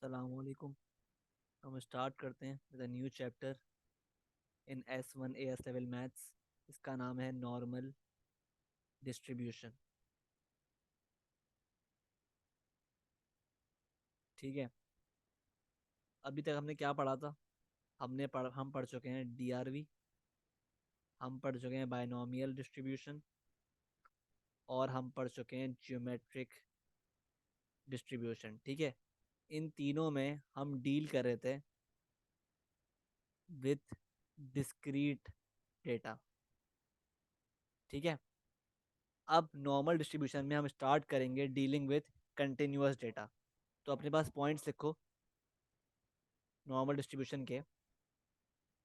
अस्सलामुअलैकुम। हम स्टार्ट करते हैं with a new chapter in S1 AS level maths. इसका नाम है नॉर्मल डिस्ट्रीब्यूशन। ठीक है, अभी तक हमने क्या पढ़ा था? हम पढ़ चुके हैं DRV, हम पढ़ चुके हैं बायनोमियल डिस्ट्रीब्यूशन, और हम पढ़ चुके हैं ज्योमेट्रिक डिस्ट्रीब्यूशन। ठीक है, इन तीनों में हम डील कर रहे थे विथ डिस्क्रीट डेटा। ठीक है, अब नॉर्मल डिस्ट्रीब्यूशन में हम स्टार्ट करेंगे डीलिंग विथ कंटिन्यूअस डेटा। तो अपने पास पॉइंट्स लिखो नॉर्मल डिस्ट्रीब्यूशन के।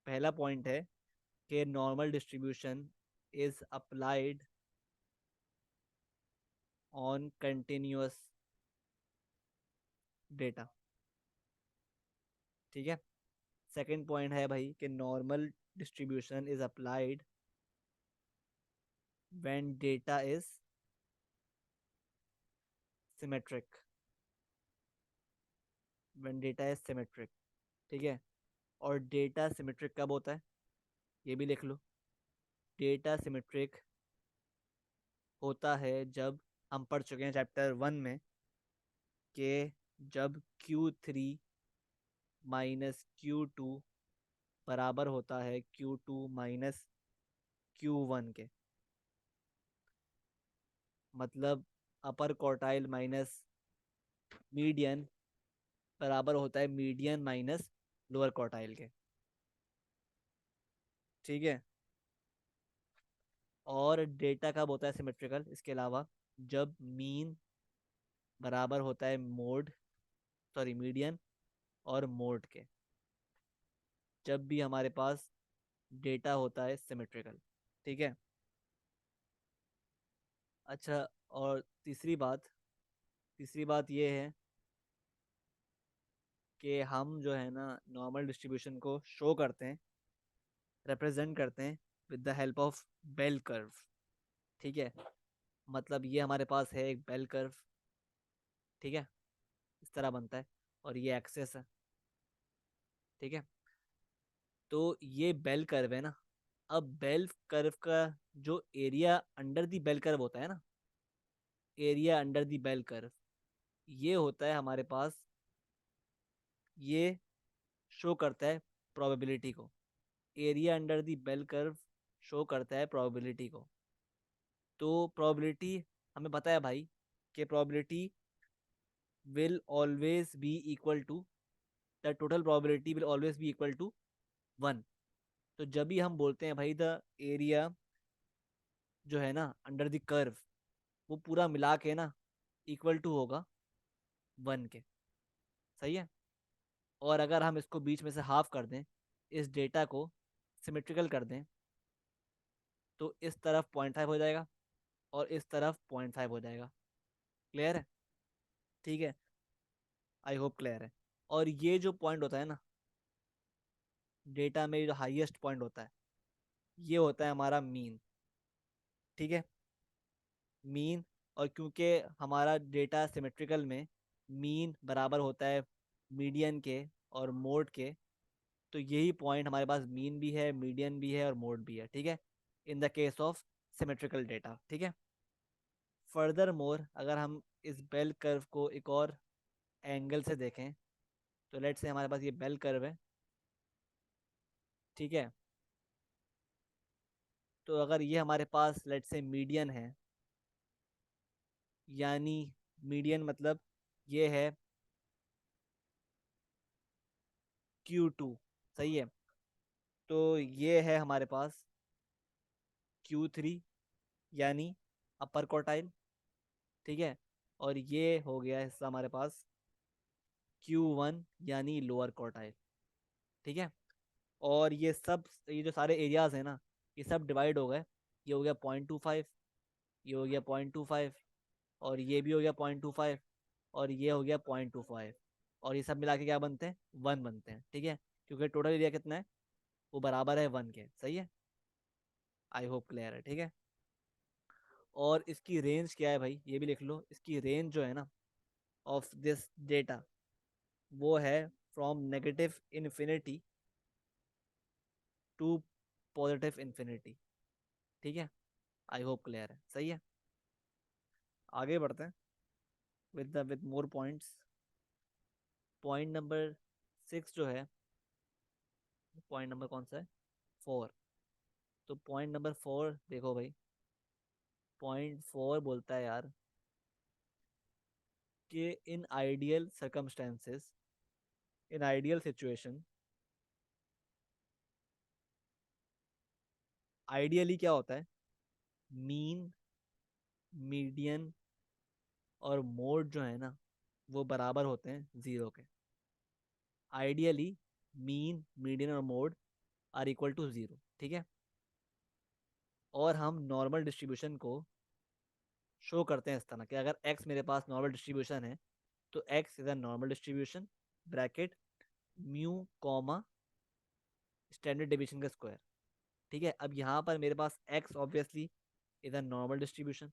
पहला पॉइंट है कि normal distribution is applied on continuous data. ठीक है, सेकंड पॉइंट है भाई कि normal distribution is applied when data is symmetric. When data is symmetric. ठीक है, और डेटा सिमेट्रिक कब होता है ये भी लिख लो। डेटा सिमेट्रिक होता है जब, हम पढ़ चुके हैं चैप्टर 1 में, कि जब Q3 माइनस Q2 बराबर होता है Q2 माइनस Q1 के। मतलब अपर क्वार्टाइल माइनस मीडियन बराबर होता है मीडियन माइनस लोअर क्वार्टाइल के। ठीक है, और डेटा कब होता है सिमेट्रिकल इसके अलावा? जब मीन बराबर होता है मोड, सॉरी मीडियन और मोड के। जब भी हमारे पास डेटा होता है सिमेट्रिकल। ठीक है, अच्छा, और तीसरी बात ये है कि हम जो है ना नॉर्मल डिस्ट्रीब्यूशन को शो करते हैं, रिप्रेजेंट करते हैं with the help of bell curve. ठीक है, मतलब ये हमारे पास है एक बेल कर्व। ठीक है, इस तरह बनता है, और ये एक्सेस है। ठीक है, तो ये बेल कर्व है ना। अब बेल कर्व का जो area under the bell curve होता है ना, area under the bell curve, ये होता है हमारे पास, ये शो करता है प्रोबेबिलिटी को। Area under the bell curve show करता है प्रोबेबिलिटी को। तो प्रोबेबिलिटी हमें पता है भाई कि probability will always be equal to, the total probability will always be equal to 1। तो जब भी हम बोलते हैं भाई द एरिया जो है ना अंडर द कर्व, वो पूरा मिला के ना इक्वल टू होगा 1 के। सही है, और अगर हम इसको बीच में से हाफ कर दें, इस डेटा को सिमेट्रिकल कर दें, तो इस तरफ 0.5 हो जाएगा और इस तरफ 0.5 हो जाएगा। क्लियर है? ठीक है, आई होप क्लियर है। और ये जो पॉइंट होता है ना डेटा में, जो हाईएस्ट पॉइंट होता है, ये होता है हमारा मीन। ठीक है, मीन। और क्योंकि हमारा डेटा सिमेट्रिकल में मीन बराबर होता है मीडियन के और मोड के, तो यही पॉइंट हमारे पास मीन भी है, मीडियन भी है और मोड भी है। ठीक है, in the case of symmetrical data. ठीक है, फर्दर मोर अगर हम इस बेल कर्व को एक और एंगल से देखें, तो लेट्स से हमारे पास ये बेल कर्व है। ठीक है, तो अगर ये हमारे पास लेट्स से मीडियन है, यानी मीडियन मतलब ये है Q2। सही है, तो ये है हमारे पास Q3 यानी अपर क्वार्टाइल। ठीक है, और ये हो गया हिस्सा हमारे पास Q1 यानी लोअर क्वार्टाइल। ठीक है, और ये जो सारे एरियाज हैं ना, ये सब डिवाइड हो गए। ये हो गया 0.25, ये हो गया 0.25, और ये भी हो गया 0.25, और ये हो गया 0.25, और ये सब मिला के क्या बनते हैं? 1 बनते हैं। ठीक है, क्योंकि टोटल एरिया कितना है? वो बराबर है 1 के। सही है, आई होप क्लियर है। ठीक है, और इसकी रेंज क्या है भाई ये भी लिख लो। इसकी रेंज जो है ना ऑफ दिस डेटा, वो है from negative infinity to positive infinity. ठीक है, आई होप क्लियर है, सही है। आगे बढ़ते हैं with more points. Point number 6 जो है, पॉइंट नंबर कौन सा है, 4। तो पॉइंट नंबर 4 देखो भाई, पॉइंट 4 बोलता है यार कि in ideal circumstances, in ideal situation, ideally क्या होता है, मीन, मीडियन और मोड जो है ना, वो बराबर होते हैं 0 के। आइडियली मीन, मीडियन और मोड आर इक्वल टू 0। ठीक है, और हम नॉर्मल डिस्ट्रीब्यूशन को शो करते हैं इस तरह कि अगर x मेरे पास नॉर्मल डिस्ट्रीब्यूशन है तो x is a normal distribution, bracket mu comma standard deviation का स्क्वायर। ठीक है, अब यहाँ पर मेरे पास x obviously is a normal distribution.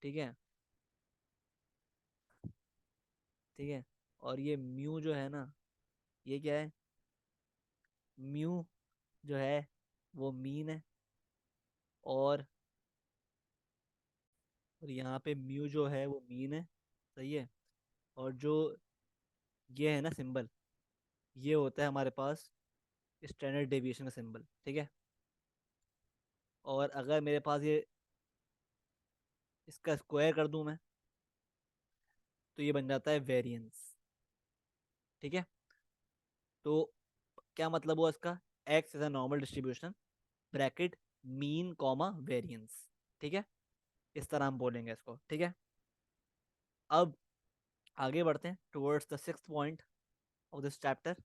ठीक है, ठीक है, और ये म्यू जो है ना, ये क्या है, म्यू जो है वो मीन है, और यहाँ पे म्यू जो है वो मीन है, सही है। और जो ये है ना सिंबल, ये होता है हमारे पास स्टैंडर्ड डेविएशन का सिंबल। ठीक है, और अगर मेरे पास ये इसका स्क्वायर कर दूं मैं, तो ये बन जाता है वेरिएंस। ठीक है, तो क्या मतलब हुआ इसका, x is a normal distribution, bracket mean comma variance. ठीक है, इस तरह हम बोलेंगे इसको। ठीक है, अब आगे बढ़ते हैं towards the sixth point of this chapter.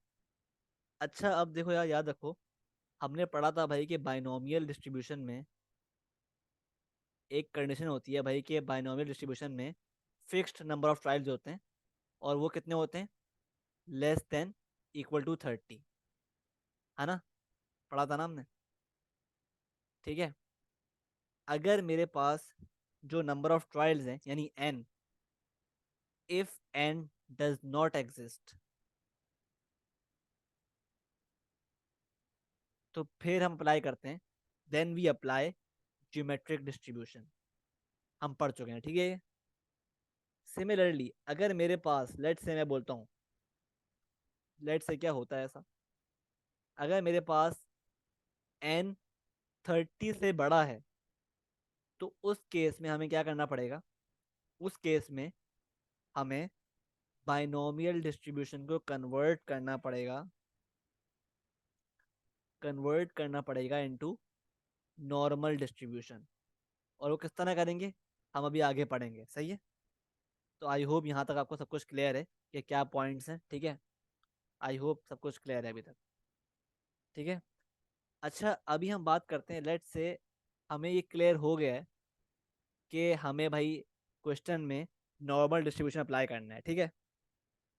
अच्छा, अब देखो यार, याद रखो, हमने पढ़ा था भाई कि बाइनोमियल डिस्ट्रीब्यूशन में एक कंडीशन होती है भाई कि बाइनोमियल डिस्ट्रीब्यूशन में फिक्स्ड नंबर ऑफ ट्रायल्स होते हैं, और वो कितने होते हैं, लेस देन इक्वल टू 30, है ना, पढ़ा था ना हमने। ठीक है, अगर मेरे पास जो नंबर ऑफ ट्रायल्स हैं यानी n, if n does not exist, तो फिर हम अप्लाई करते हैं, then we apply geometric distribution. हम पढ़ चुके हैं, ठीक है। सिमिलरली अगर मेरे पास लेट से, मैं बोलता हूँ लेट से, क्या होता है ऐसा, अगर मेरे पास n 30 से बड़ा है, तो उस केस में हमें क्या करना पड़ेगा, उस केस में हमें बाइनोमियल डिस्ट्रीब्यूशन को कन्वर्ट करना पड़ेगा इनटू नॉर्मल डिस्ट्रीब्यूशन। और वो किस तरह करेंगे, हम अभी आगे पढ़ेंगे, सही है। तो आई होप यहाँ तक आपको सब कुछ क्लियर है कि क्या पॉइंट्स हैं। ठीक है, आई होप सब कुछ क्लियर है अभी तक। ठीक है, अच्छा अभी हम बात करते हैं, लेट से हमें ये क्लियर हो गया है कि हमें भाई क्वेश्चन में नॉर्मल डिस्ट्रीब्यूशन अप्लाई करना है। ठीक है,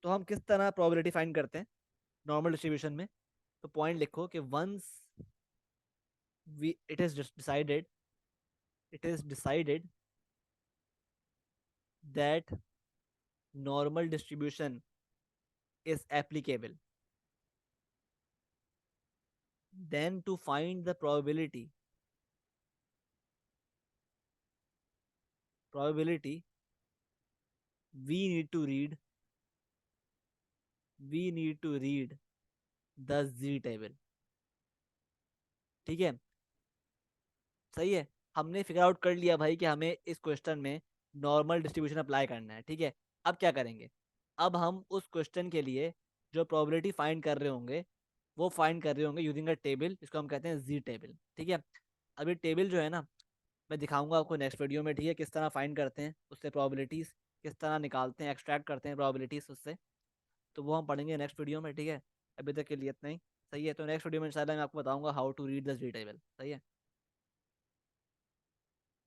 तो हम किस तरह प्रोबेबिलिटी फाइंड करते हैं नॉर्मल डिस्ट्रीब्यूशन में। तो पॉइंट लिखो कि once we it is decided that normal distribution is applicable, then to find the probability, we need to read the z table। ठीक है, सही है, हमने फिगर आउट कर लिया भाई कि हमें इस क्वेश्चन में नॉर्मल डिस्ट्रीब्यूशन अप्लाई करना है। ठीक है, अब क्या करेंगे, अब हम उस क्वेश्चन के लिए जो प्रोबेबिलिटी फाइंड कर रहे होंगे, वो फाइंड कर रहे होंगे यूजिंग अ टेबल, जिसको हम कहते हैं जी टेबल। ठीक है, अभी टेबल जो है ना, मैं दिखाऊंगा आपको नेक्स्ट वीडियो में। ठीक है, किस तरह फाइंड करते हैं उससे प्रोबेबिलिटीज, किस तरह निकालते हैं, एक्सट्रैक्ट करते हैं प्रोबेबिलिटीज उससे, तो वो हम पढ़ेंगे नेक्स्ट वीडियो में। ठीक है, अभी तक के लिए इतना ही, सही है। तो नेक्स्ट वीडियो में इंशाल्लाह मैं आपको बताऊंगा how to read the G table, सही है।